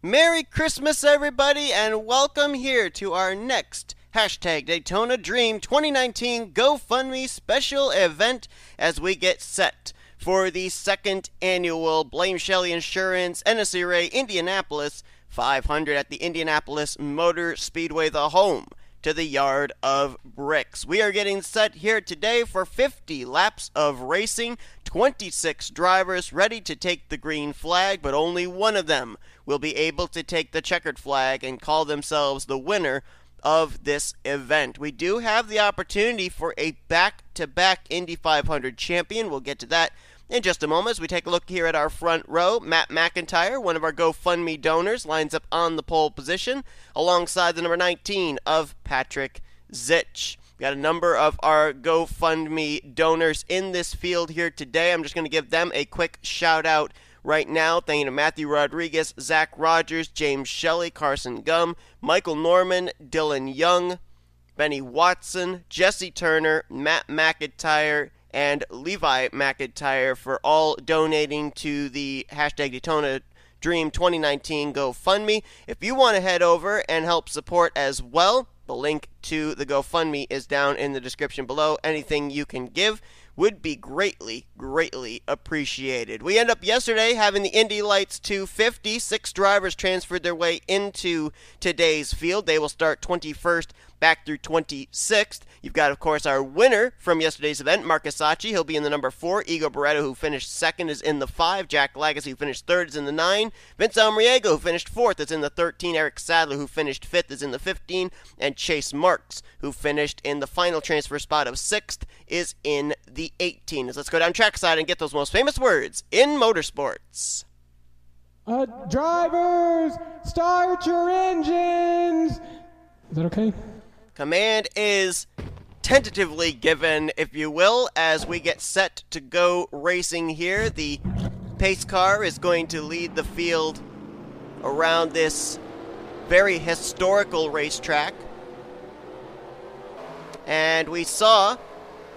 Merry Christmas, everybody, and welcome here to our next #Daytona Dream 2019 GoFundMe special event as we get set for the second annual Blame Shelley Insurance NNSCRA Indianapolis 500 at the Indianapolis Motor Speedway, the home to the Yard of Bricks. We are getting set here today for 50 laps of racing, 26 drivers ready to take the green flag, but only one of them will be able to take the checkered flag and call themselves the winner of this event. We do have the opportunity for a back-to-back Indy 500 champion. We'll get to that in just a moment as we take a look here at our front row. Matt McIntyre, one of our GoFundMe donors, lines up on the pole position alongside the number 19 of Patrick Zitch. We got a number of our GoFundMe donors in this field here today. I'm just going to give them a quick shout out right now. Thank you to Matthew Rodriguez, Zach Rogers, James Shelley, Carson Gum, Michael Norman, Dylan Young, Benny Watson, Jesse Turner, Matt McIntyre, and Levi McIntyre for all donating to the #Daytona Dream 2019 GoFundMe. If you want to head over and help support as well, the link to the GoFundMe is down in the description below. Anything you can give would be greatly, greatly appreciated. We end up yesterday having the Indy Lights 250. 6 drivers transferred their way into today's field. They will start 21st back through 26th. You've got, of course, our winner from yesterday's event, Marcus Sacchi. He'll be in the number 4. Igor Barreto, who finished 2nd, is in the 5. Jack Lagasse, who finished 3rd, is in the 9. Vince Almriego, who finished 4th, is in the 13. Eric Sadler, who finished 5th, is in the 15. And Chase Marks, who finished in the final transfer spot of 6th, is in the 18. Let's go down trackside and get those most famous words in motorsports. Drivers, start your engines! Is that okay? Command is tentatively given, if you will, as we get set to go racing here. The pace car is going to lead the field around this very historical racetrack. And we saw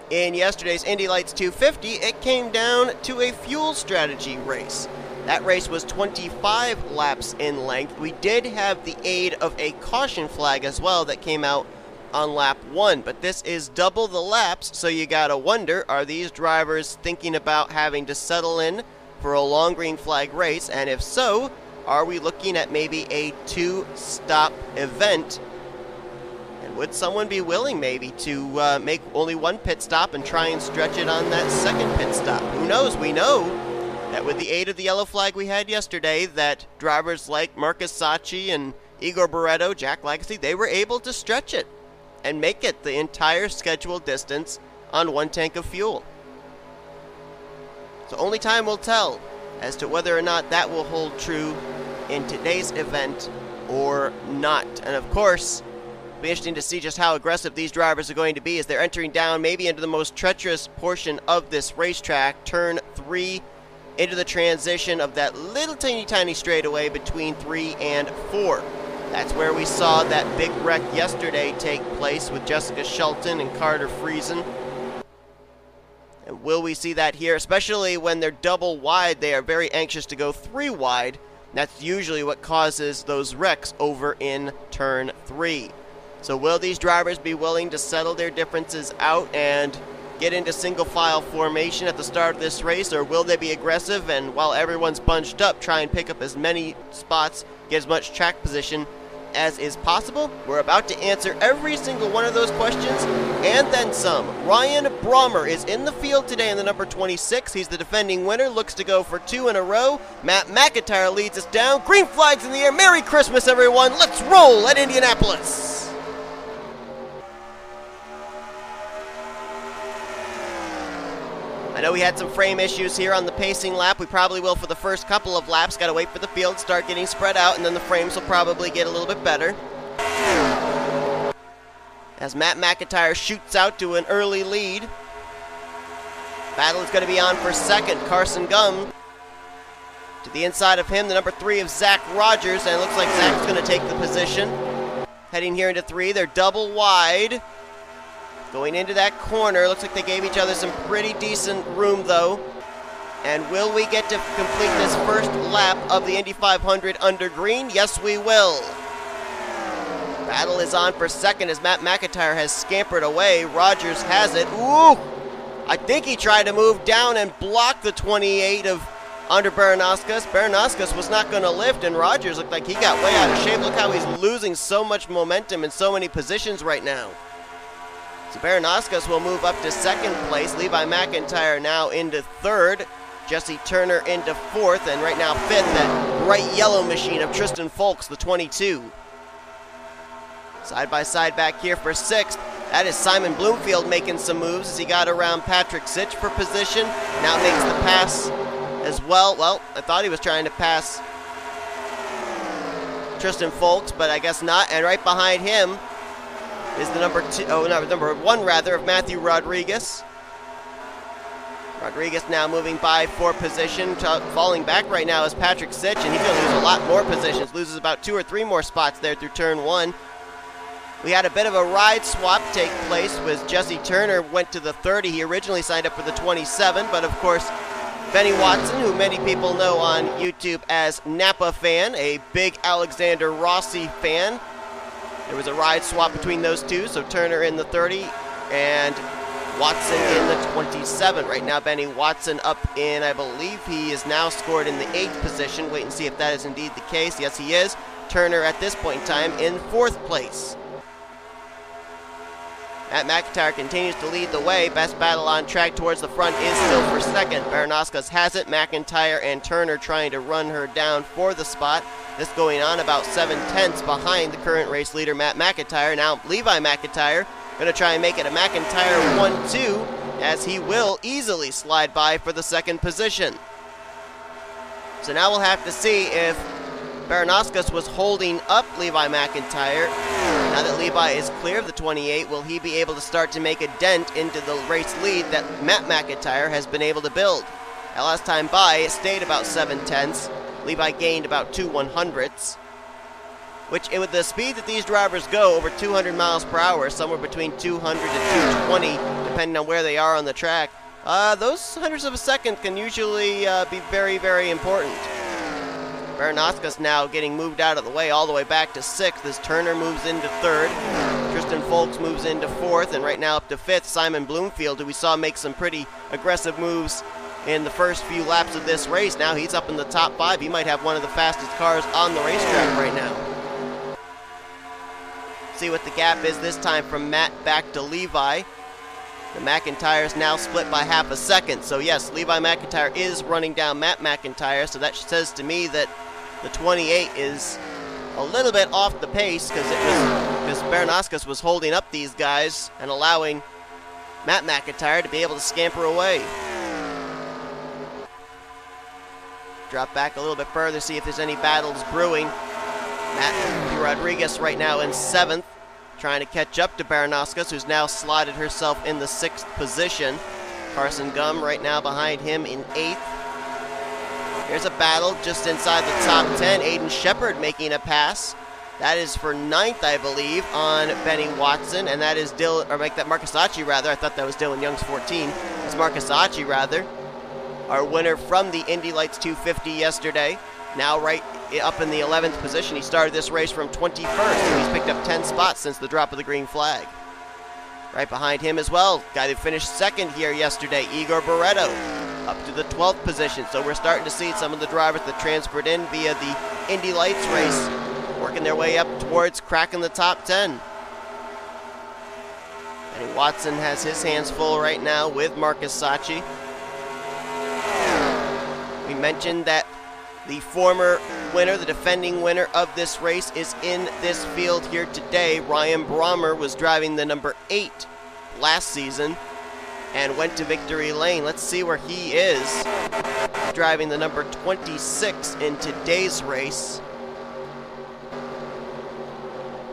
in yesterday's Indy Lights 250, it came down to a fuel strategy race. That race was 25 laps in length. We did have the aid of a caution flag as well that came out on lap 1, but this is double the laps, so you gotta wonder, are these drivers thinking about having to settle in for a long green flag race? And if so, are we looking at maybe a 2-stop event? And would someone be willing maybe to make only one pit stop and try and stretch it on that second pit stop? Who knows? We know that with the aid of the yellow flag we had yesterday, that drivers like Marcus Sacchi and Igor Barreto, Jack Lagasse, they were able to stretch it and make it the entire scheduled distance on one tank of fuel. So only time will tell as to whether or not that will hold true in today's event or not. And of course, it'll be interesting to see just how aggressive these drivers are going to be as they're entering down maybe into the most treacherous portion of this racetrack, turn 3, into the transition of that little tiny straightaway between 3 and 4. That's where we saw that big wreck yesterday take place with Jessica Shelton and Carter Friesen. And will we see that here? Especially when they're double wide, they are very anxious to go 3 wide. That's usually what causes those wrecks over in turn 3. So will these drivers be willing to settle their differences out and get into single file formation at the start of this race, or will they be aggressive and while everyone's bunched up try and pick up as many spots, get as much track position as is possible? We're about to answer every single one of those questions and then some. Ryan Brommer is in the field today in the number 26. He's the defending winner, looks to go for 2 in a row. Matt McIntyre leads us down. Green flags in the air. Merry Christmas, everyone. Let's roll at Indianapolis. I know we had some frame issues here on the pacing lap. We probably will for the first couple of laps. Got to wait for the field to start getting spread out, and then the frames will probably get a little bit better. As Matt McIntyre shoots out to an early lead. Battle is going to be on for second. Carson Gum to the inside of him, the number 3 of Zach Rogers, and it looks like Zach's going to take the position. Heading here into 3, they're double wide. Going into that corner, looks like they gave each other some pretty decent room though. And will we get to complete this first lap of the Indy 500 under green? Yes, we will. Battle is on for second as Matt McIntyre has scampered away. Rogers has it. Ooh! I think he tried to move down and block the 28 of under Baranauskas. Baranauskas was not going to lift, and Rogers looked like he got way out of shape. Look how he's losing so much momentum in so many positions right now. So Baranauskas will move up to second place. Levi McIntyre now into third. Jesse Turner into fourth, and right now fifth, that bright yellow machine of Tristan Folks, the 22. Side by side back here for sixth. That is Simon Bloomfield making some moves as he got around Patrick Sitch for position. Now makes the pass as well. Well, I thought he was trying to pass Tristan Folks, but I guess not. And right behind him is the number one of Matthew Rodriguez. Rodriguez now moving by for position. Falling back right now is Patrick Sitch, and he's going to lose a lot more positions. Loses about 2 or 3 more spots there through turn 1. We had a bit of a ride swap take place with Jesse Turner went to the 30. He originally signed up for the 27, but of course, Benny Watson, who many people know on YouTube as Napa fan, a big Alexander Rossi fan. There was a ride swap between those two, so Turner in the 30 and Watson in the 27. Right now, Benny Watson up in, I believe he is now scored in the 8th position. Wait and see if that is indeed the case. Yes, he is. Turner at this point in time in 4th place. Matt McIntyre continues to lead the way. Best battle on track towards the front is still for second. Baranauskas has it. McIntyre and Turner trying to run her down for the spot. This going on about 7/10 behind the current race leader, Matt McIntyre. Now Levi McIntyre going to try and make it a McIntyre 1-2 as he will easily slide by for the second position. So now we'll have to see if Baranauskas was holding up Levi McIntyre. Now that Levi is clear of the 28, will he be able to start to make a dent into the race lead that Matt McIntyre has been able to build? Now last time by, it stayed about 7/10. Levi gained about 2 100ths, which with the speed that these drivers go, over 200 miles per hour, somewhere between 200 and 220, depending on where they are on the track, those hundredths of a second can usually be very, very important. Baranauskas now getting moved out of the way all the way back to 6th as Turner moves into 3rd. Tristan Folks moves into 4th, and right now up to 5th, Simon Bloomfield, who we saw make some pretty aggressive moves in the first few laps of this race. Now he's up in the top 5. He might have one of the fastest cars on the racetrack right now. See what the gap is this time from Matt back to Levi. The McIntyre's now split by half a second. So yes, Levi McIntyre is running down Matt McIntyre. So that says to me that the 28 is a little bit off the pace because Baranauskas was holding up these guys and allowing Matt McIntyre to be able to scamper away. Drop back a little bit further, see if there's any battles brewing. Matthew Rodriguez right now in 7th, trying to catch up to Baranauskas, who's now slotted herself in the 6th position. Carson Gum right now behind him in 8th. Here's a battle just inside the top 10. Aiden Shepard making a pass. That is for 9th, I believe, on Benny Watson, and that is Marcus Acci, rather. I thought that was Dylan Young's 14. It's Marcus Acci, rather. Our winner from the Indy Lights 250 yesterday. Now right up in the 11th position. He started this race from 21st, and he's picked up 10 spots since the drop of the green flag. Right behind him as well, guy who finished 2nd here yesterday, Igor Barreto, up to the 12th position. So we're starting to see some of the drivers that transferred in via the Indy Lights race working their way up towards cracking the top 10. And Watson has his hands full right now with Marcus Acci. We mentioned that the former winner, the defending winner of this race, is in this field here today. Ryan Brommer was driving the number 8 last season and went to victory lane. Let's see where he is. Driving the number 26 in today's race.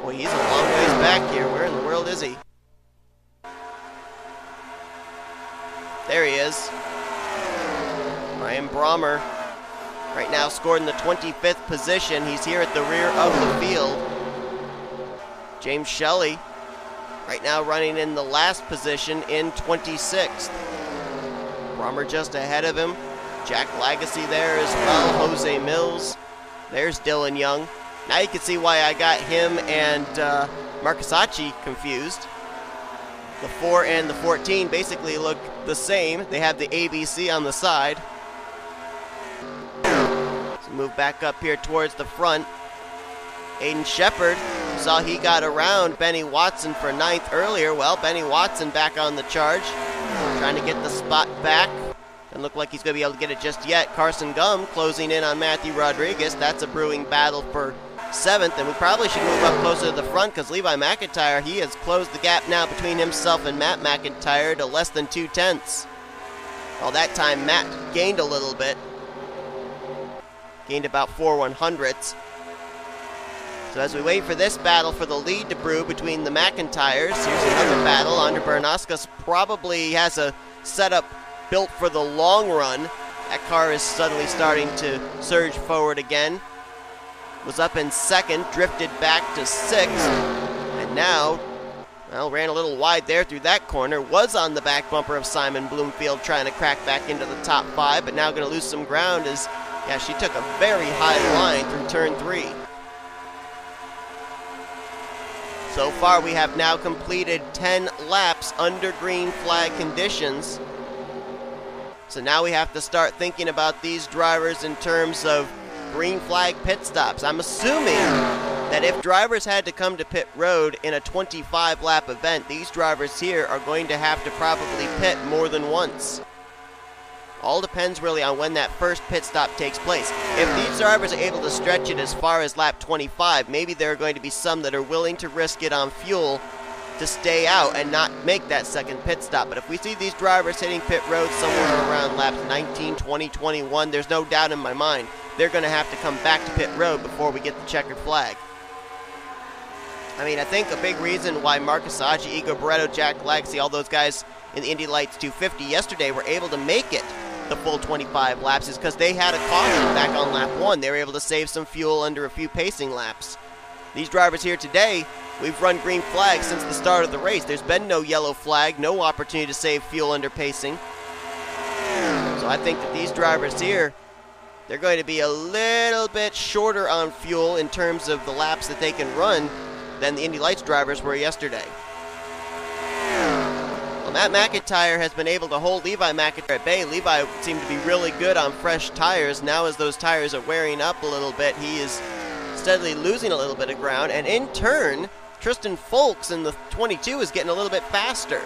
Boy, he's a long ways back here. Where in the world is he? There he is. Ryan Brommer. Right now scored in the 25th position. He's here at the rear of the field. James Shelley right now running in the last position in 26th. Brommer just ahead of him. Jack Lagasse there as well, Jose Mills. There's Dylan Young. Now you can see why I got him and Marcusacci confused. The 4 and the 14 basically look the same. They have the ABC on the side. So move back up here towards the front. Aiden Shepard, saw he got around Benny Watson for 9th earlier. Well, Benny Watson back on the charge, trying to get the spot back. Doesn't look like he's going to be able to get it just yet. Carson Gum closing in on Matthew Rodriguez. That's a brewing battle for 7th, and we probably should move up closer to the front because Levi McIntyre, he has closed the gap now between himself and Matt McIntyre to less than 2/10. Well, that time Matt gained a little bit. Gained about 4/100ths. So as we wait for this battle for the lead to brew between the McIntyres, here's another battle. Andre Bernauskas probably has a setup built for the long run. That car is suddenly starting to surge forward again. Was up in 2nd, drifted back to 6th, and now, well, ran a little wide there through that corner. Was on the back bumper of Simon Bloomfield trying to crack back into the top 5, but now going to lose some ground as, yeah, she took a very high line through turn 3. So far, we have now completed 10 laps under green flag conditions. So now we have to start thinking about these drivers in terms of green flag pit stops. I'm assuming that if drivers had to come to pit road in a 25-lap event, these drivers here are going to have to probably pit more than once. All depends really on when that first pit stop takes place. If these drivers are able to stretch it as far as lap 25, maybe there are going to be some that are willing to risk it on fuel to stay out and not make that second pit stop. But if we see these drivers hitting pit road somewhere around laps 19, 20, 21, there's no doubt in my mind they're going to have to come back to pit road before we get the checkered flag. I mean, I think a big reason why Marcusacci, Igor Barreto, Jack Lagasse, all those guys in the Indy Lights 250 yesterday were able to make it the full 25 laps is because they had a caution back on lap 1. They were able to save some fuel under a few pacing laps. These drivers here today, we've run green flags since the start of the race. There's been no yellow flag, no opportunity to save fuel under pacing. So I think that these drivers here, they're going to be a little bit shorter on fuel in terms of the laps that they can run than the Indy Lights drivers were yesterday. Well, Matt McIntyre has been able to hold Levi McIntyre at bay. Levi seemed to be really good on fresh tires. Now as those tires are wearing up a little bit, he is steadily losing a little bit of ground. And in turn, Tristan Folks in the 22 is getting a little bit faster.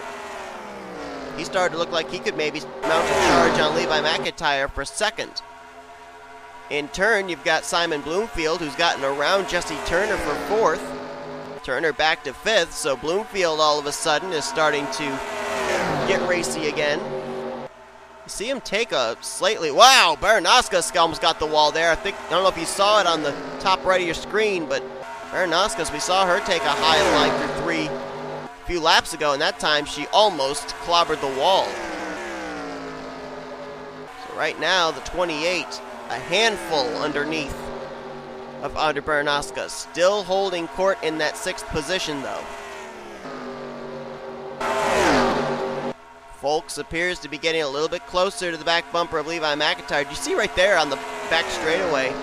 He started to look like he could maybe mount a charge on Levi McIntyre for 2nd. In turn, you've got Simon Bloomfield, who's gotten around Jesse Turner for 4th. Turner back to 5th, so Bloomfield all of a sudden is starting to get racy again. You see him take a slightly, wow, Bernauskas almost got the wall there. I don't know if you saw it on the top right of your screen, but Bernauskas, we saw her take a high line through 3 a few laps ago, and that time she almost clobbered the wall. So right now, the 28, a handful underneath of Andre Bernauskas. Still holding court in that 6th position, though. Folks appears to be getting a little bit closer to the back bumper of Levi McIntyre. Do you see right there on the back straightaway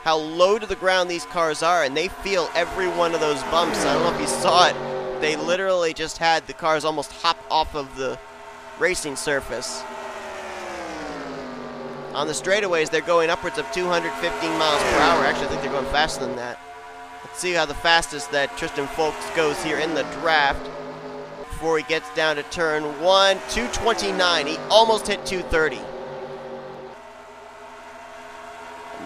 how low to the ground these cars are, and they feel every one of those bumps. I don't know if you saw it. They literally just had the cars almost hop off of the racing surface. On the straightaways, they're going upwards of 215 miles per hour. Actually, I think they're going faster than that. Let's see how the fastest that Tristan Folks goes here in the draft before he gets down to turn 1. 229. He almost hit 230.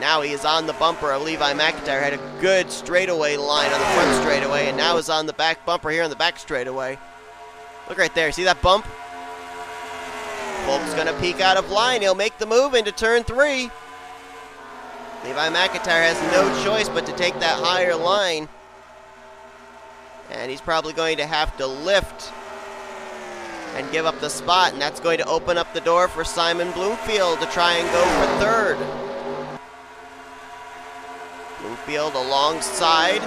Now he is on the bumper of Levi McIntyre. Had a good straightaway line on the front straightaway, and now is on the back bumper here on the back straightaway. Look right there. See that bump? Folks going to peek out of line. He'll make the move into turn 3. Levi McIntyre has no choice but to take that higher line. And he's probably going to have to lift and give up the spot, and that's going to open up the door for Simon Bloomfield to try and go for 3rd. Bloomfield alongside.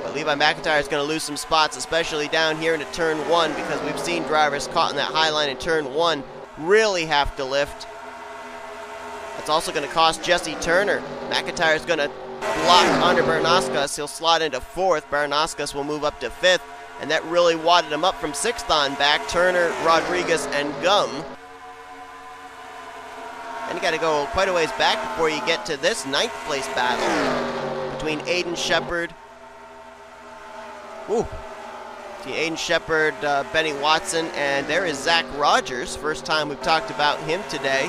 But Levi McIntyre is going to lose some spots, especially down here into turn 1, because we've seen drivers caught in that high line in turn 1 really have to lift. That's also going to cost Jesse Turner. McIntyre's going to block under Bernauskas. He'll slot into 4th. Bernauskas will move up to 5th. And that really wadded him up from 6th on back. Turner, Rodriguez, and Gum. And you got to go quite a ways back before you get to this 9th place battle between Aiden Shepard. Between Aiden Shepard, Benny Watson, and there is Zach Rogers. First time we've talked about him today.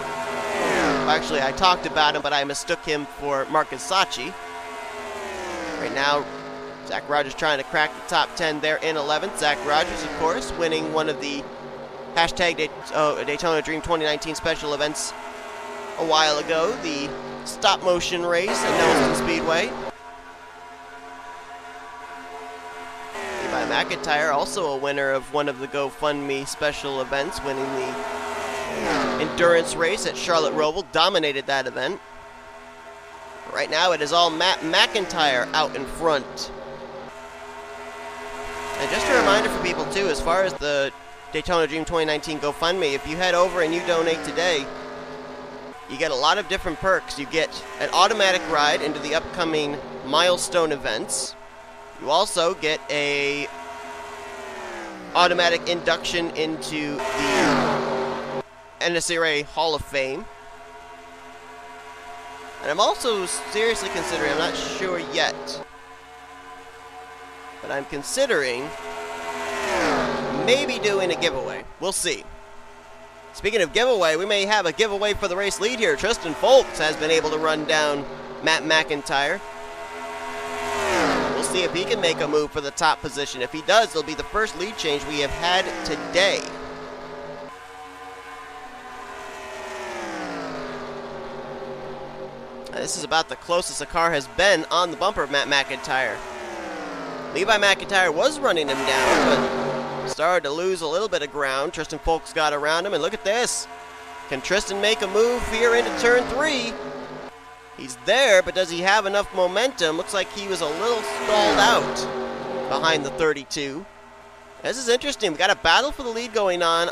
Actually, I talked about him, but I mistook him for Marcus Sacchi. Right now, Zach Rogers trying to crack the top 10 there in 11th. Zach Rogers, of course, winning one of the hashtag Daytona Dream 2019 special events a while ago, the stop motion race at Nelson Speedway. Levi McIntyre, also a winner of one of the GoFundMe special events, winning the endurance race at Charlotte Roval, dominated that event. Right now it is all Matt McIntyre out in front. And just a reminder for people too, as far as the Daytona Dream 2019 GoFundMe, if you head over and you donate today, you get a lot of different perks. You get an automatic ride into the upcoming milestone events. You also get a automatic induction into the NNSCRA Hall of Fame. And I'm also seriously considering, I'm not sure yet, but I'm considering maybe doing a giveaway. We'll see. Speaking of giveaway, we may have a giveaway for the race lead here. Tristan Folks has been able to run down Matt McIntyre. We'll see if he can make a move for the top position. If he does, it'll be the first lead change we have had today. This is about the closest a car has been on the bumper of Matt McIntyre. Levi McIntyre was running him down, but started to lose a little bit of ground. Tristan Folks got around him, and look at this. Can Tristan make a move here into turn 3? He's there, but does he have enough momentum? Looks like he was a little stalled out behind the 32. This is interesting. We've got a battle for the lead going on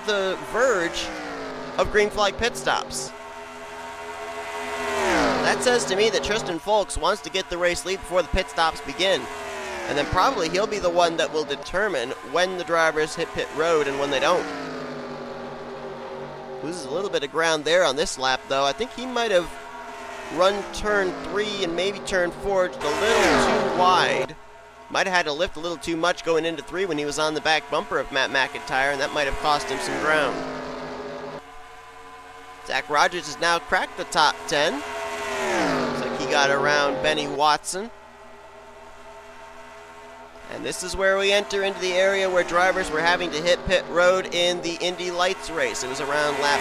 the verge of green flag pit stops. That says to me that Tristan Folks wants to get the race lead before the pit stops begin. And then probably he'll be the one that will determine when the drivers hit pit road and when they don't. Loses a little bit of ground there on this lap, though. I think he might have run turn 3 and maybe turn 4 just a little too wide. Might have had to lift a little too much going into 3 when he was on the back bumper of Matt McIntyre, and that might have cost him some ground. Zach Rogers has now cracked the top 10. Looks like he got around Benny Watson. And this is where we enter into the area where drivers were having to hit pit road in the Indy Lights race. It was around lap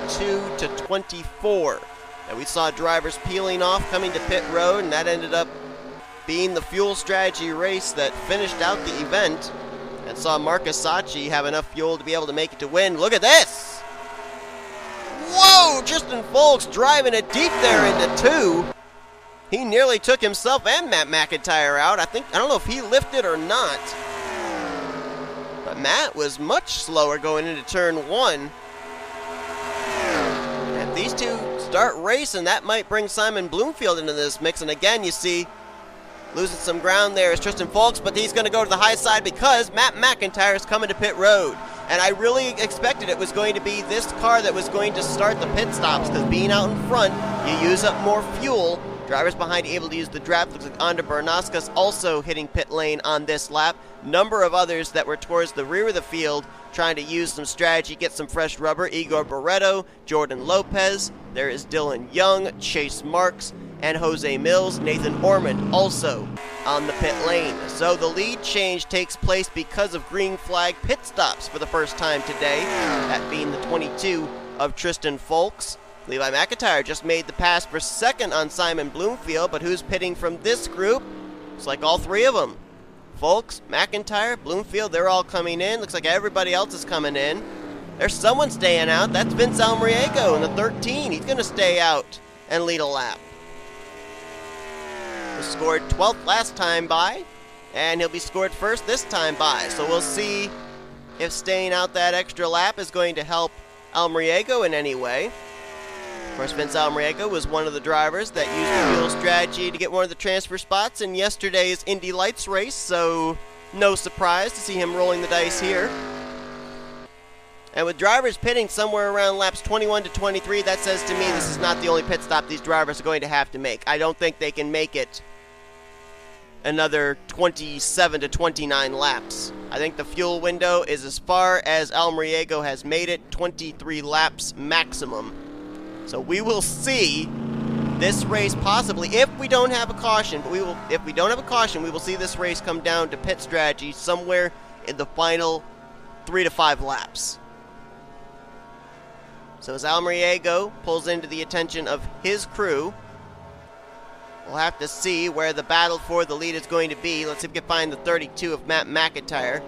22 to 24. And we saw drivers peeling off, coming to pit road, and that ended up being the fuel strategy race that finished out the event and saw Marcus Sacchi have enough fuel to be able to make it to win. Look at this! Whoa! Tristan Folks driving it deep there into 2. He nearly took himself and Matt McIntyre out. I don't know if he lifted or not. But Matt was much slower going into turn 1. And if these two start racing, that might bring Simon Bloomfield into this mix. And again, you see, losing some ground there is Tristan Folks, but he's going to go to the high side because Matt McIntyre is coming to pit road. And I really expected it was going to be this car that was going to start the pit stops, because being out in front, you use up more fuel. Drivers behind able to use the draft. Looks like Andre Bernauskas also hitting pit lane on this lap. Number of others that were towards the rear of the field trying to use some strategy, get some fresh rubber. Igor Barreto, Jordan Lopez. There is Dylan Young, Chase Marks, and Jose Mills. Nathan Ormond also on the pit lane. So the lead change takes place because of green flag pit stops for the first time today. That being the 22 of Tristan Folks. Levi McIntyre just made the pass for second on Simon Bloomfield, but who's pitting from this group? Looks like all 3 of them. Folks, McIntyre, Bloomfield, they're all coming in. Looks like everybody else is coming in. There's someone staying out. That's Vince Almriego in the 13. He's going to stay out and lead a lap. He scored 12th last time by, and he'll be scored first this time by. So we'll see if staying out that extra lap is going to help Almriego in any way. Of course, Vince Almriego was one of the drivers that used the fuel strategy to get one of the transfer spots in yesterday's Indy Lights race, so no surprise to see him rolling the dice here. And with drivers pitting somewhere around laps 21 to 23, that says to me this is not the only pit stop these drivers are going to have to make. I don't think they can make it another 27 to 29 laps. I think the fuel window is as far as Almriego has made it, 23 laps maximum. So we will see this race possibly, if we don't have a caution, if we don't have a caution, we will see this race come down to pit strategy somewhere in the final 3 to 5 laps. So as Almriego pulls into the attention of his crew, we'll have to see where the battle for the lead is going to be. Let's see if we can find the 32 of Matt McIntyre.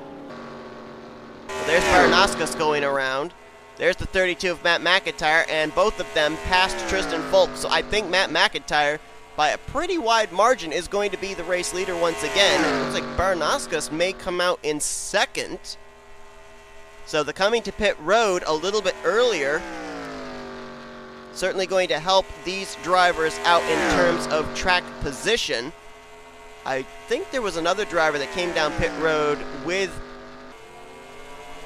Well, there's Baranauskas going around. There's the 32 of Matt McIntyre, and both of them passed Tristan Folk. So I think Matt McIntyre, by a pretty wide margin, is going to be the race leader once again. It looks like Baranauskas may come out in second. So the coming to pit road a little bit earlier certainly going to help these drivers out in terms of track position. I think there was another driver that came down pit road with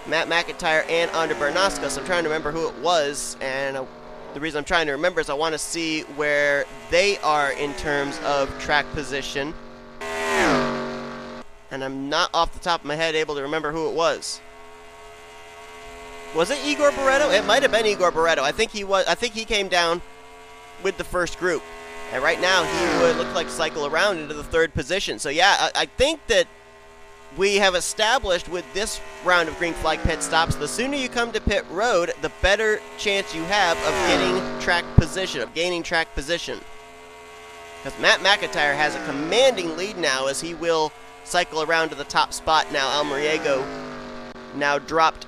Matt McIntyre and Andre Baranauskas. I'm trying to remember who it was, and the reason I'm trying to remember is I want to see where they are in terms of track position. And I'm not off the top of my head able to remember who it was. Was it Igor Barreto? It might have been Igor Barreto. I think he came down with the first group. And right now he would look like cycle around into the third position. So yeah, I think that we have established with this round of green flag pit stops, the sooner you come to pit road, the better chance you have of getting track position, of gaining track position. Because Matt McIntyre has a commanding lead now as he will cycle around to the top spot now. Almriego now dropped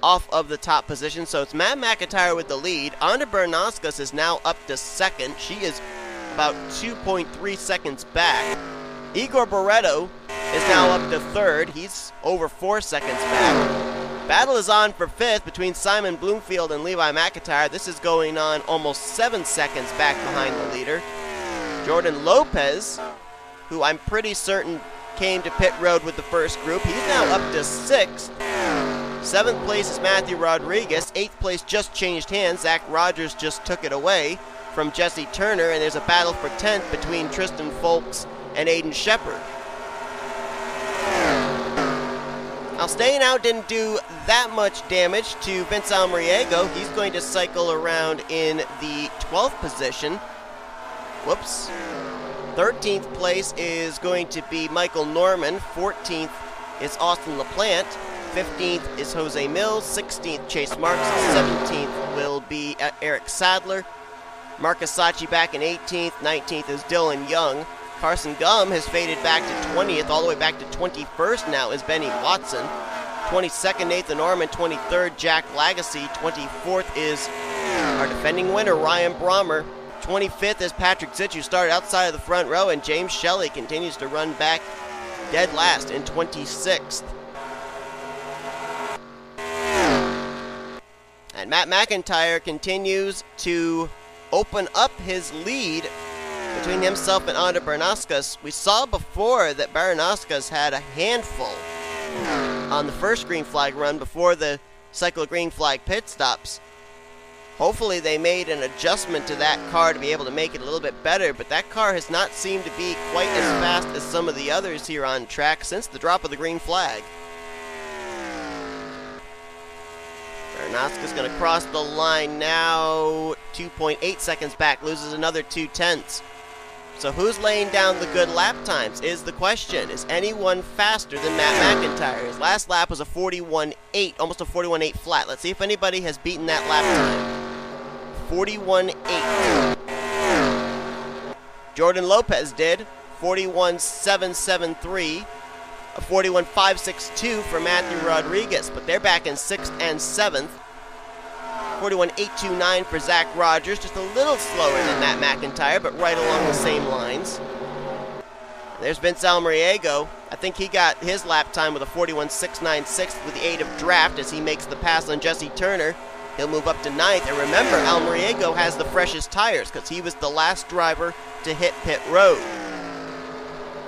off of the top position, so it's Matt McIntyre with the lead. Andre Baranauskas is now up to second. She is about 2.3 seconds back. Igor Barreto is now up to third. He's over 4 seconds back. Battle is on for fifth between Simon Bloomfield and Levi McIntyre. This is going on almost 7 seconds back behind the leader. Jordan Lopez, who I'm pretty certain came to pit road with the first group, he's now up to sixth. 7th place is Matthew Rodriguez. 8th place just changed hands. Zach Rogers just took it away from Jesse Turner, and there's a battle for 10th between Tristan Folks and Aiden Shepard. Now, staying out didn't do that much damage to Vince Almriego. He's going to cycle around in the 12th position. Whoops. 13th place is going to be Michael Norman. 14th is Austin LaPlante. 15th is Jose Mills, 16th Chase Marks, 17th will be Eric Sadler, Marcus Sachi back in 18th, 19th is Dylan Young, Carson Gum has faded back to 20th, all the way back to 21st now is Benny Watson, 22nd Nathan Norman, 23rd Jack Lagasse, 24th is our defending winner Ryan Brommer, 25th is Patrick Zitch, who started outside of the front row, and James Shelley continues to run back dead last in 26th. And Matt McIntyre continues to open up his lead between himself and Andre Baranauskas. We saw before that Baranauskas had a handful on the first green flag run before the cycle green flag pit stops. Hopefully they made an adjustment to that car to be able to make it a little bit better, but that car has not seemed to be quite as fast as some of the others here on track since the drop of the green flag. Baranauskas going to cross the line now, 2.8 seconds back, loses another 2/10. So who's laying down the good lap times is the question. Is anyone faster than Matt McIntyre? His last lap was a 41.8, almost a 41.8 flat. Let's see if anybody has beaten that lap time. 41.8. Jordan Lopez did, 41.773. A 41.562 for Matthew Rodriguez, but they're back in 6th and 7th. 41.829 for Zach Rogers, just a little slower than Matt McIntyre, but right along the same lines. There's Vince Almriego. I think he got his lap time with a 41.696 with the aid of draft as he makes the pass on Jesse Turner. He'll move up to 9th. And remember, Almeriego has the freshest tires because he was the last driver to hit pit road.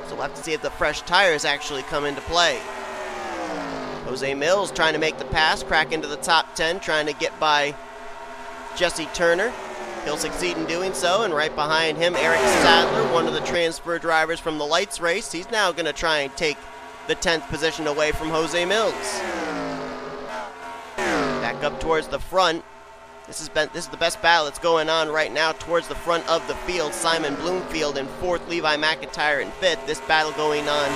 So we'll have to see if the fresh tires actually come into play. Jose Mills trying to make the pass, crack into the top 10, trying to get by Jesse Turner. He'll succeed in doing so, and right behind him, Eric Sadler, one of the transfer drivers from the Lights race. He's now going to try and take the 10th position away from Jose Mills. Back up towards the front. This is the best battle that's going on right now towards the front of the field. Simon Bloomfield in 4th, Levi McIntyre in 5th. This battle going on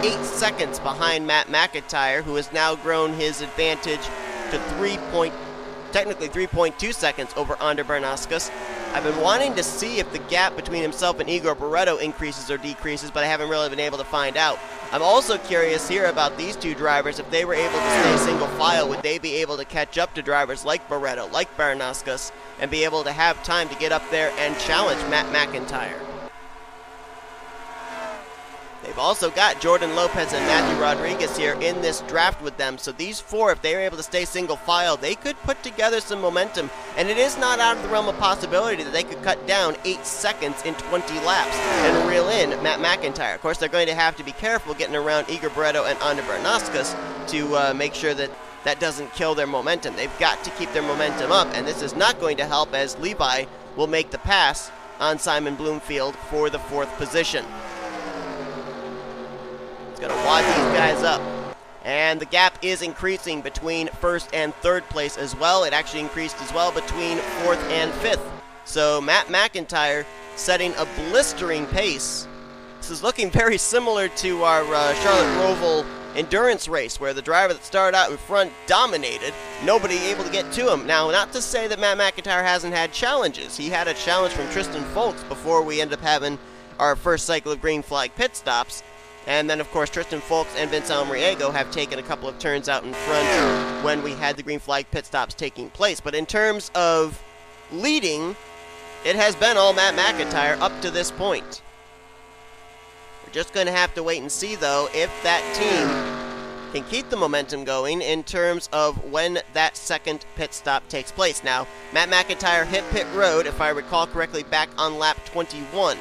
8 seconds behind Matt McIntyre, who has now grown his advantage to 3.2 seconds over Ander Barnauskas. I've been wanting to see if the gap between himself and Igor Barreto increases or decreases, but I haven't really been able to find out. I'm also curious here about these two drivers. If they were able to stay single file, would they be able to catch up to drivers like Barreto, like Barnauskas, and be able to have time to get up there and challenge Matt McIntyre? They've also got Jordan Lopez and Matthew Rodriguez here in this draft with them. So these four, if they are able to stay single file, they could put together some momentum. And it is not out of the realm of possibility that they could cut down 8 seconds in 20 laps and reel in Matt McIntyre. Of course, they're going to have to be careful getting around Igor Barreto and Ander Barnauskas to make sure that that doesn't kill their momentum. They've got to keep their momentum up, and this is not going to help as Levi will make the pass on Simon Bloomfield for the 4th position. Going to wad these guys up. And the gap is increasing between 1st and 3rd place as well. It actually increased as well between 4th and 5th. So Matt McIntyre setting a blistering pace. This is looking very similar to our Charlotte Roval endurance race, where the driver that started out in front dominated, nobody able to get to him. Now, not to say that Matt McIntyre hasn't had challenges. He had a challenge from Tristan Folks before we ended up having our first cycle of green flag pit stops. And then, of course, Tristan Folks and Vince Almeriego have taken a couple of turns out in front when we had the green flag pit stops taking place. But in terms of leading, it has been all Matt McIntyre up to this point. We're just going to have to wait and see, though, if that team can keep the momentum going in terms of when that second pit stop takes place. Now, Matt McIntyre hit pit road, if I recall correctly, back on lap 21.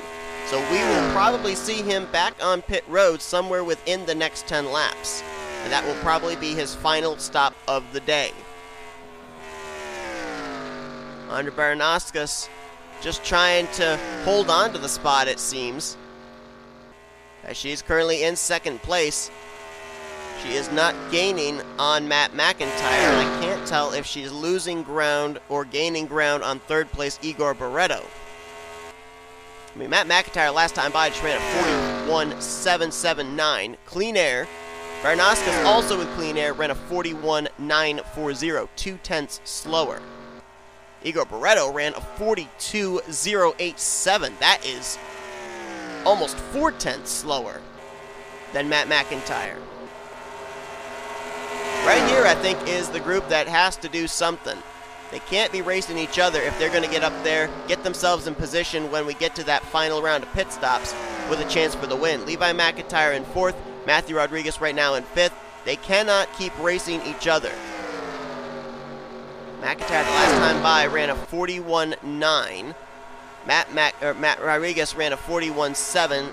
So we will probably see him back on pit road somewhere within the next 10 laps. And that will probably be his final stop of the day. Ander Barnauskas just trying to hold on to the spot, it seems. As she's currently in 2nd place. She is not gaining on Matt McIntyre, and I can't tell if she's losing ground or gaining ground on 3rd place Igor Barreto. I mean, Matt McIntyre last time by just ran a 41.779. Clean Air. Barnauskas also with Clean Air ran a 41.940, 2/10 slower. Igor Barreto ran a 42.087. That is almost 4/10 slower than Matt McIntyre. Right here, I think, is the group that has to do something. They can't be racing each other if they're going to get up there, get themselves in position when we get to that final round of pit stops with a chance for the win. Levi McIntyre in 4th, Matthew Rodriguez right now in 5th. They cannot keep racing each other. McIntyre the last time by ran a 41.9. Matt Rodriguez ran a 41.7.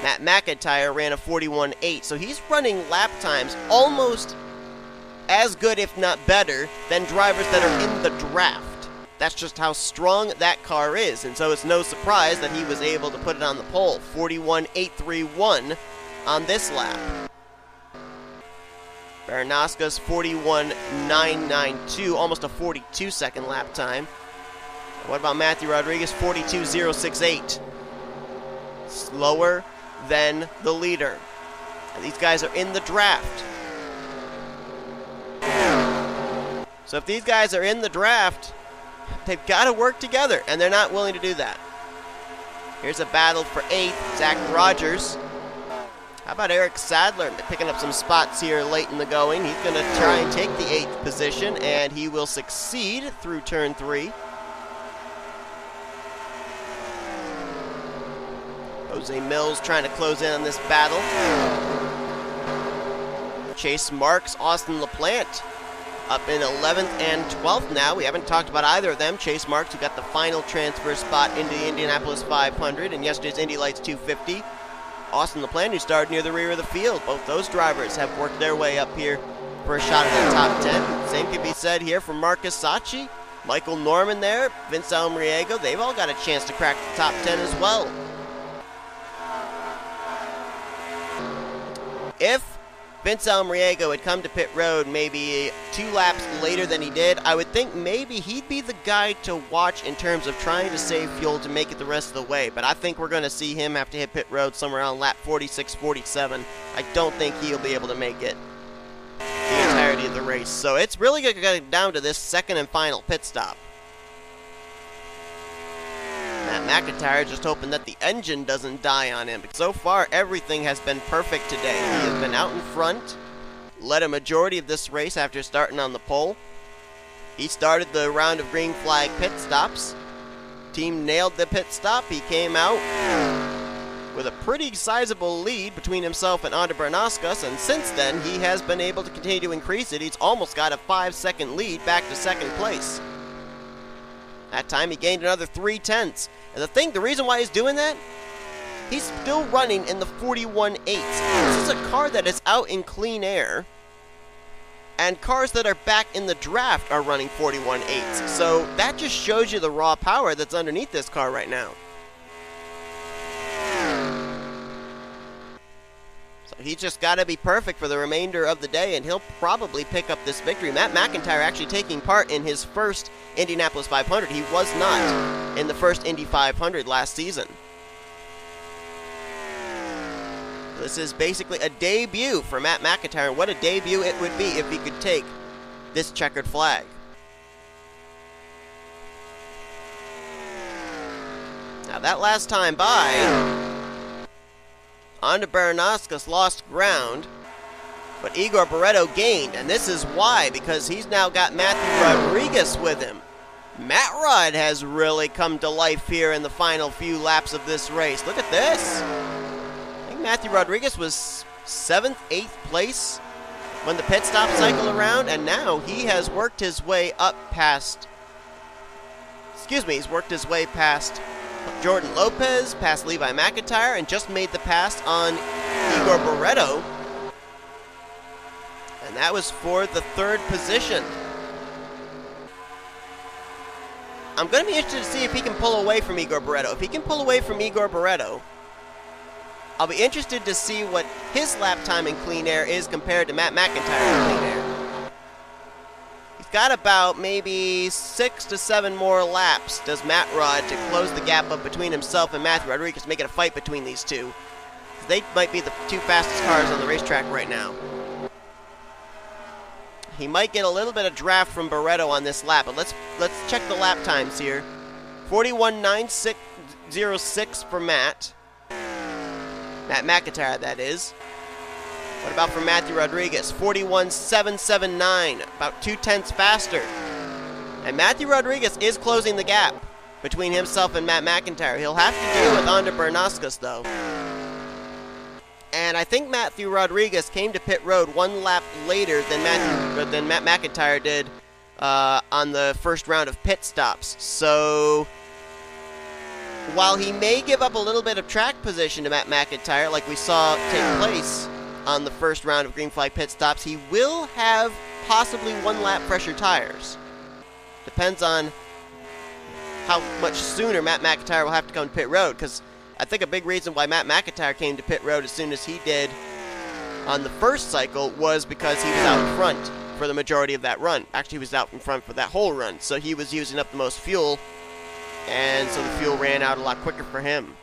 Matt McIntyre ran a 41.8. So he's running lap times almost as good, if not better, than drivers that are in the draft. That's just how strong that car is, and so it's no surprise that he was able to put it on the pole. 41.831 on this lap. Barnauskas 41.992, almost a 42-second lap time. And what about Matthew Rodriguez? 42.068. Slower than the leader. And these guys are in the draft. So if these guys are in the draft, they've got to work together, and they're not willing to do that. Here's a battle for 8th, Zach Rogers. How about Eric Sadler picking up some spots here late in the going? He's going to try and take the 8th position, and he will succeed through turn 3. Jose Mills trying to close in on this battle. Chase Marks, Austin LaPlante up in 11th and 12th now. We haven't talked about either of them. Chase Marks, who got the final transfer spot into the Indianapolis 500 and yesterday's Indy Lights 250. Austin LaPlante, who started near the rear of the field. Both those drivers have worked their way up here for a shot at the top 10. Same can be said here for Marcus Sacchi, Michael Norman there, Vince Almriego. They've all got a chance to crack the top 10 as well. If Vince Almriego had come to pit road maybe 2 laps later than he did, I would think maybe he'd be the guy to watch in terms of trying to save fuel to make it the rest of the way. But I think we're going to see him have to hit pit road somewhere around lap 46, 47. I don't think he'll be able to make it the entirety of the race. So it's really going to get down to this second and final pit stop. Matt McIntyre just hoping that the engine doesn't die on him. But so far, everything has been perfect today. He has been out in front, led a majority of this race after starting on the pole. He started the round of green flag pit stops. Team nailed the pit stop. He came out with a pretty sizable lead between himself and Andre Bernauskas, and since then, he has been able to continue to increase it. He's almost got a 5-second lead back to second place. That time he gained another 0.3. And the reason why he's doing that, he's still running in the 41.8. This is a car that is out in clean air, and cars that are back in the draft are running 41.8. So that just shows you the raw power that's underneath this car right now. So he's just got to be perfect for the remainder of the day, and he'll probably pick up this victory. Matt McIntyre actually taking part in his first Indianapolis 500. He was not in the first Indy 500 last season. This is basically a debut for Matt McIntyre, and what a debut it would be if he could take this checkered flag. Now that last time by, Andre Bernauskas lost ground, but Igor Barreto gained, and this is why, because he's now got Matthew Rodriguez with him. Matt Rod has really come to life here in the final few laps of this race. Look at this. I think Matthew Rodriguez was 7th, 8th place when the pit stop cycled around, and now he has worked his way up past, he's worked his way past Jordan Lopez, past Levi McIntyre, and just made the pass on Igor Barreto. And that was for the 3rd position. I'm going to be interested to see if he can pull away from Igor Barreto. If he can pull away from Igor Barreto, I'll be interested to see what his lap time in clean air is compared to Matt McIntyre in clean air. Got about maybe 6 to 7 more laps, does Matt Rod, to close the gap up between himself and Matthew Rodriguez, make it a fight between these two. They might be the 2 fastest cars on the racetrack right now. He might get a little bit of draft from Barreto on this lap, but let's check the lap times here. 41.9606 for Matt McIntyre, that is. What about for Matthew Rodriguez? 41.779, about 0.2 faster. And Matthew Rodriguez is closing the gap between himself and Matt McIntyre. He'll have to deal with Andre Bernauskas, though. And I think Matthew Rodriguez came to pit road 1 lap later than Matt McIntyre did on the first round of pit stops. So while he may give up a little bit of track position to Matt McIntyre, like we saw take place on the first round of green flag pit stops, he will have possibly 1 lap fresher tires. Depends on how much sooner Matt McIntyre will have to come to pit road, because I think a big reason why Matt McIntyre came to pit road as soon as he did on the first cycle was because he was out in front for the majority of that run. Actually, he was out in front for that whole run, so he was using up the most fuel, and so the fuel ran out a lot quicker for him.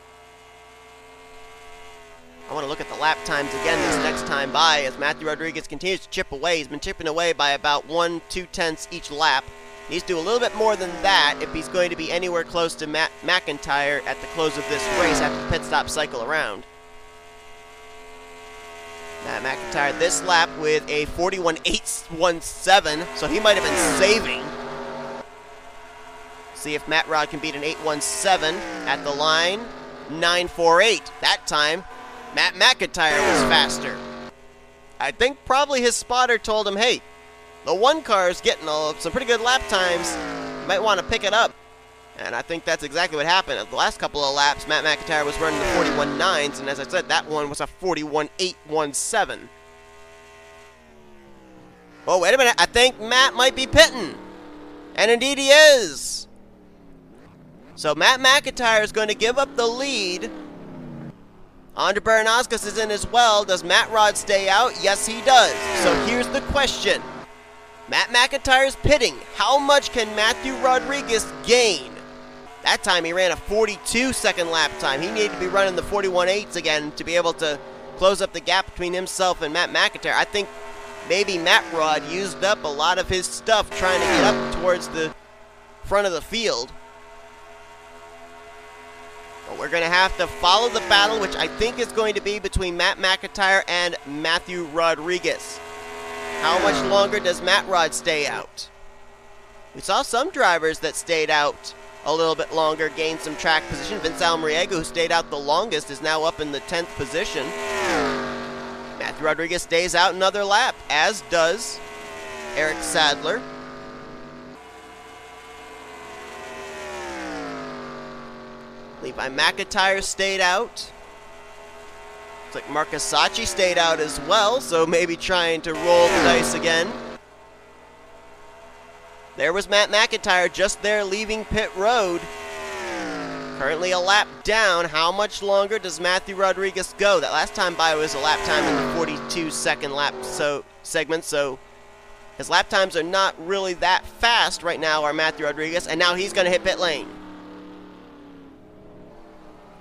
I want to look at the lap times again this next time by as Matthew Rodriguez continues to chip away. He's been chipping away by about 1-2 each lap. He needs to do a little bit more than that if he's going to be anywhere close to Matt McIntyre at the close of this race after the pit stop cycle around. Matt McIntyre this lap with a 41.817, so he might have been saving. See if Matt Rod can beat an 817 at the line. 9.48 that time. Matt McIntyre was faster. I think probably his spotter told him, hey, The one car is getting some pretty good lap times. You might want to pick it up. And I think that's exactly what happened. The last couple of laps, Matt McIntyre was running the 41.9s, and as I said, that one was a 41.817. Oh, wait a minute. I think Matt might be pitting. And indeed he is. So Matt McIntyre is going to give up the lead. Andre Baranowskis is in as well. Does Matt Rod stay out? Yes, he does. So here's the question. Matt McIntyre's pitting. How much can Matthew Rodriguez gain? That time he ran a 42-second lap time. He needed to be running the 41.8s again to be able to close up the gap between himself and Matt McIntyre. I think maybe Matt Rod used up a lot of his stuff trying to get up towards the front of the field. But we're going to have to follow the battle, which I think is going to be between Matt McIntyre and Matthew Rodriguez. How much longer does Matt Rod stay out? We saw some drivers that stayed out a little bit longer, gained some track position. Vince Almriego, who stayed out the longest, is now up in the 10th position. Matthew Rodriguez stays out another lap, as does Eric Sadler. Levi McIntyre stayed out. Looks like Marcus Sacchi stayed out as well, so maybe trying to roll the dice again. There was Matt McIntyre just there leaving pit road. Currently a lap down. How much longer does Matthew Rodriguez go? That last time by was a lap time in the 42-second lap segment, so his lap times are not really that fast right now, are Matthew Rodriguez, and now he's going to hit pit lane.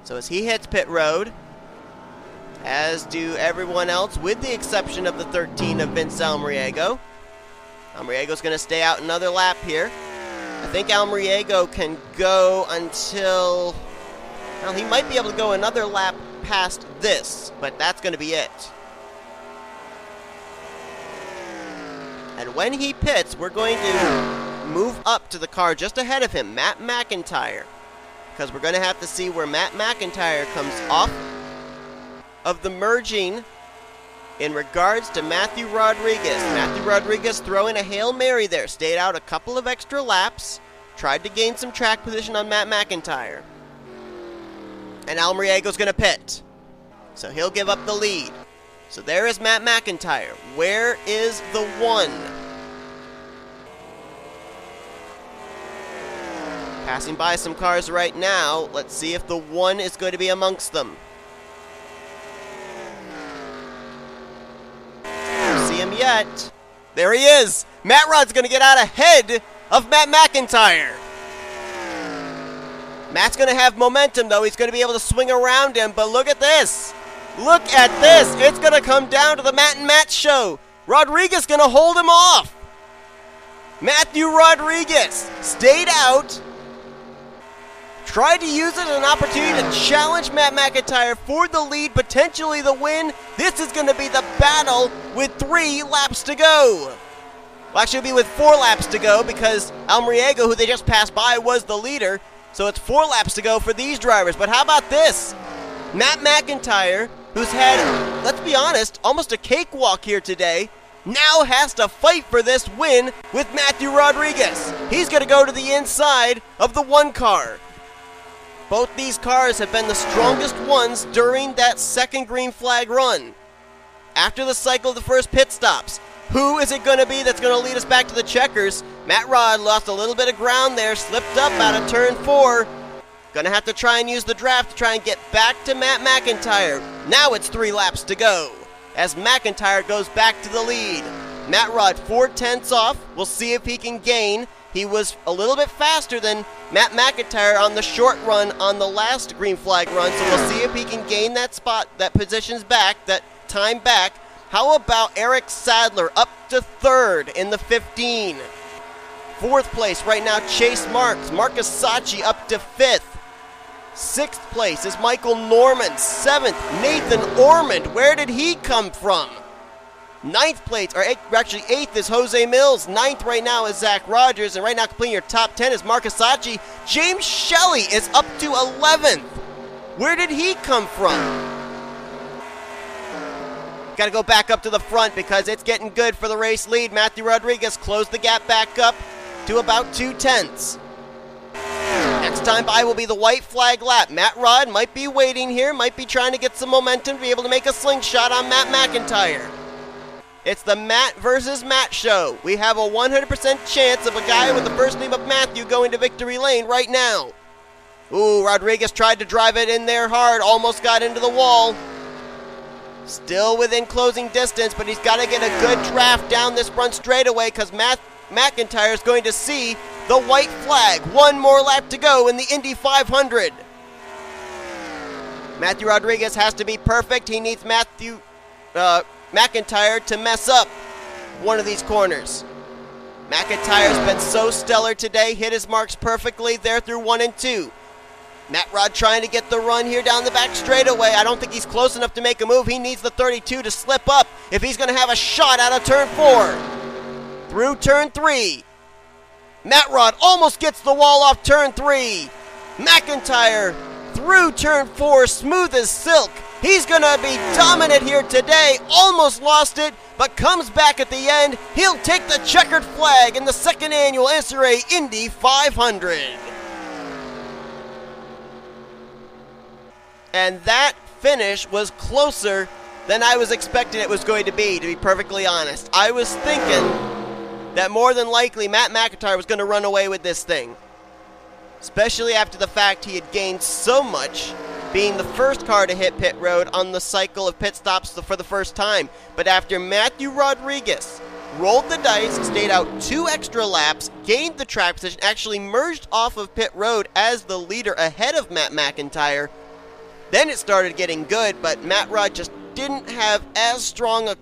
So as he hits pit road, as do everyone else, with the exception of the 13 of Vince Almriego. Almriego's going to stay out another lap here. I think Almriego can go until... Well, he might be able to go another lap past this, but that's going to be it. And when he pits, we're going to move up to the car just ahead of him, Matt McIntyre. Because we're going to have to see where Matt McIntyre comes off of the merging in regards to Matthew Rodriguez. Matthew Rodriguez throwing a Hail Mary there. Stayed out a couple of extra laps. Tried to gain some track position on Matt McIntyre. And Almriego's going to pit. So he'll give up the lead. So there is Matt McIntyre. Where is the one? Passing by some cars right now. Let's see if the one is going to be amongst them. Him yet. There he is. Matt Rod's going to get out ahead of Matt McIntyre. Matt's going to have momentum, though. He's going to be able to swing around him, but look at this. Look at this. It's going to come down to the Matt and Matt show. Rodriguez going to hold him off. Matthew Rodriguez stayed out. Tried to use it as an opportunity to challenge Matt McIntyre for the lead, potentially the win. This is going to be the battle with 3 laps to go. Well, actually, it'll be with 4 laps to go because Almriego, who they just passed by, was the leader. So it's 4 laps to go for these drivers. But how about this? Matt McIntyre, who's had, let's be honest, almost a cakewalk here today, now has to fight for this win with Matthew Rodriguez. He's going to go to the inside of the 1 car. Both these cars have been the strongest ones during that second green flag run. After the cycle of the first pit stops, who is it going to be that's going to lead us back to the checkers? Matt Rod lost a little bit of ground there, slipped up out of turn 4. Going to have to try and use the draft to try and get back to Matt McIntyre. Now it's 3 laps to go as McIntyre goes back to the lead. Matt Rod 4/10 off. We'll see if he can gain. He was a little bit faster than Matt McIntyre on the short run on the last green flag run, so we'll see if he can gain that spot, that positions back, that time back. How about Eric Sadler up to 3rd in the 15? 4th place right now, Chase Marks. Marcus Sacchi up to 5th. 6th place is Michael Norman. 7th, Nathan Ormond. Where did he come from? 9th place, or actually 8th is Jose Mills. 9th right now is Zach Rogers. And right now completing your top 10 is Marcus Sacchi. James Shelley is up to 11th. Where did he come from? got to go back up to the front because it's getting good for the race lead. Matthew Rodriguez closed the gap back up to about 2/10. Next time by will be the white flag lap. Matt Rod might be waiting here, might be trying to get some momentum to be able to make a slingshot on Matt McIntyre. It's the Matt versus Matt show. We have a 100% chance of a guy with the first name of Matthew going to victory lane right now. Ooh, Rodriguez tried to drive it in there hard, almost got into the wall. Still within closing distance, but he's got to get a good draft down this front straightaway because Matt McIntyre is going to see the white flag. One more lap to go in the Indy 500. Matthew Rodriguez has to be perfect. He needs McIntyre to mess up one of these corners. McIntyre's been so stellar today, hit his marks perfectly there through 1 and 2. Matt Rod trying to get the run here down the back straightaway. I don't think he's close enough to make a move. He needs the 32 to slip up if he's going to have a shot out of turn 4. Through turn 3. Matt Rod almost gets the wall off turn 3. McIntyre through turn 4, smooth as silk. He's going to be dominant here today. Almost lost it, but comes back at the end. He'll take the checkered flag in the second annual NNSCRA Indy 500. And that finish was closer than I was expecting it was going to be perfectly honest. I was thinking that more than likely Matt McIntyre was going to run away with this thing. Especially after the fact he had gained so much, being the first car to hit pit road on the cycle of pit stops for the first time. But after Matthew Rodriguez rolled the dice, stayed out 2 extra laps, gained the track position, actually merged off of pit road as the leader ahead of Matt McIntyre, then it started getting good, but Matt Rod just didn't have as strong a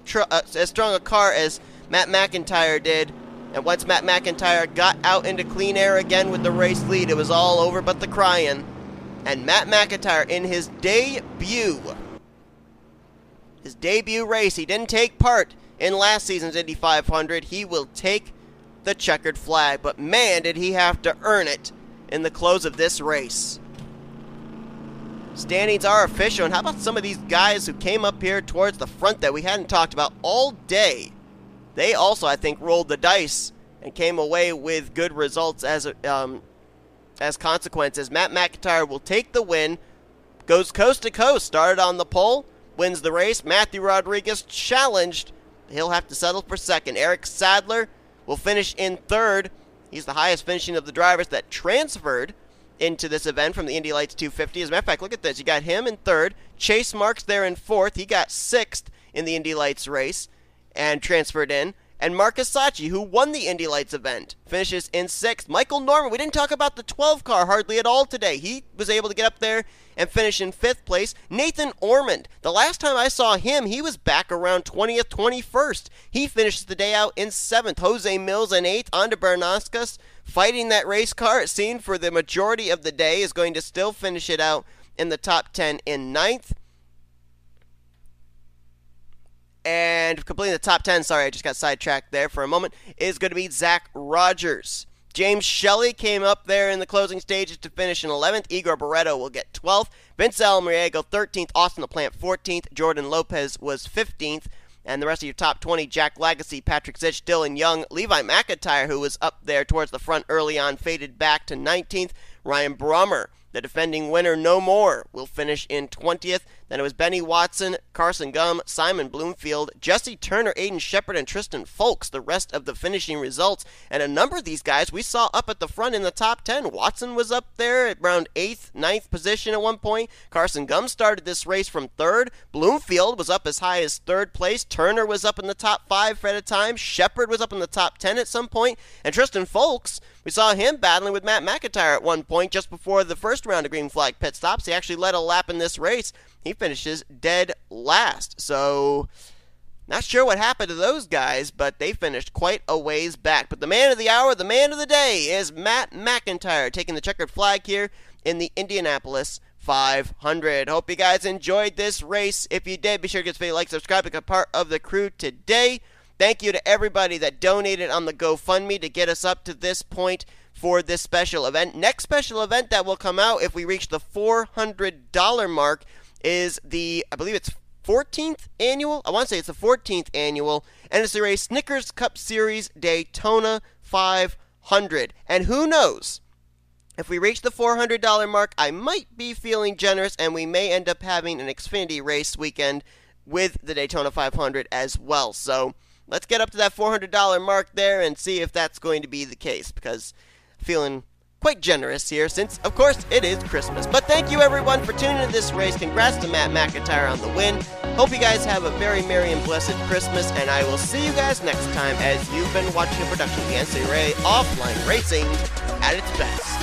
car as Matt McIntyre did. And once Matt McIntyre got out into clean air again with the race lead, it was all over but the crying. And Matt McIntyre in his debut race, he didn't take part in last season's Indy 500. He will take the checkered flag, but man, did he have to earn it in the close of this race. Standings are official, and how about some of these guys who came up here towards the front that we hadn't talked about all day? They also, I think, rolled the dice and came away with good results as consequences. Matt McIntyre will take the win, goes coast to coast, started on the pole, wins the race. Matthew Rodriguez challenged. He'll have to settle for second. Eric Sadler will finish in third. He's the highest finishing of the drivers that transferred into this event from the Indy Lights 250. As a matter of fact, look at this. You got him in third. Chase Marks there in fourth. He got sixth in the Indy Lights race and transferred in. And Marcus Sachi, who won the Indy Lights event, finishes in sixth. Michael Norman, we didn't talk about the 12 car hardly at all today. He was able to get up there and finish in fifth place. Nathan Ormond, the last time I saw him, he was back around 20th, 21st. He finishes the day out in seventh. Jose Mills in eighth. Ander Bernascas fighting that race car, it seemed, for the majority of the day, is going to still finish it out in the top 10 in ninth. And completing the top 10, sorry, I just got sidetracked there for a moment, is going to be Zach Rogers. James Shelley came up there in the closing stages to finish in 11th. Igor Barreto will get 12th. Vince Almariego 13th. Austin LaPlante 14th. Jordan Lopez was 15th. And the rest of your top 20, Jack Lagacy, Patrick Zitch, Dylan Young, Levi McIntyre, who was up there towards the front early on, faded back to 19th. Ryan Brummer, the defending winner, no more, will finish in 20th. Then it was Benny Watson, Carson Gum, Simon Bloomfield, Jesse Turner, Aiden Shepard, and Tristan Folks, the rest of the finishing results. And a number of these guys we saw up at the front in the top 10. Watson was up there at around 8th, 9th position at one point. Carson Gum started this race from third. Bloomfield was up as high as third place. Turner was up in the top 5 at a time. Shepard was up in the top 10 at some point. And Tristan Folks, we saw him battling with Matt McIntyre at one point just before the first round of green flag pit stops. He actually led a lap in this race. He finishes dead last. So, not sure what happened to those guys, but they finished quite a ways back. But the man of the hour, the man of the day, is Matt McIntyre, taking the checkered flag here in the Indianapolis 500. Hope you guys enjoyed this race. If you did, be sure to give us a video, like, subscribe, become part of the crew today. Thank you to everybody that donated on the GoFundMe to get us up to this point for this special event. Next special event that will come out if we reach the $400 mark is the, I believe it's 14th annual. I want to say it's the 14th annual NNSCRA Snickers Cup Series Daytona 500. And who knows? If we reach the $400 mark, I might be feeling generous, and we may end up having an Xfinity race weekend with the Daytona 500 as well. So let's get up to that $400 mark there and see if that's going to be the case, because I'm feeling quite generous here since, of course, it is Christmas. But thank you, everyone, for tuning in to this race. Congrats to Matt McIntyre on the win. Hope you guys have a very merry and blessed Christmas, and I will see you guys next time as you've been watching a production of the NCRA Offline Racing at its best.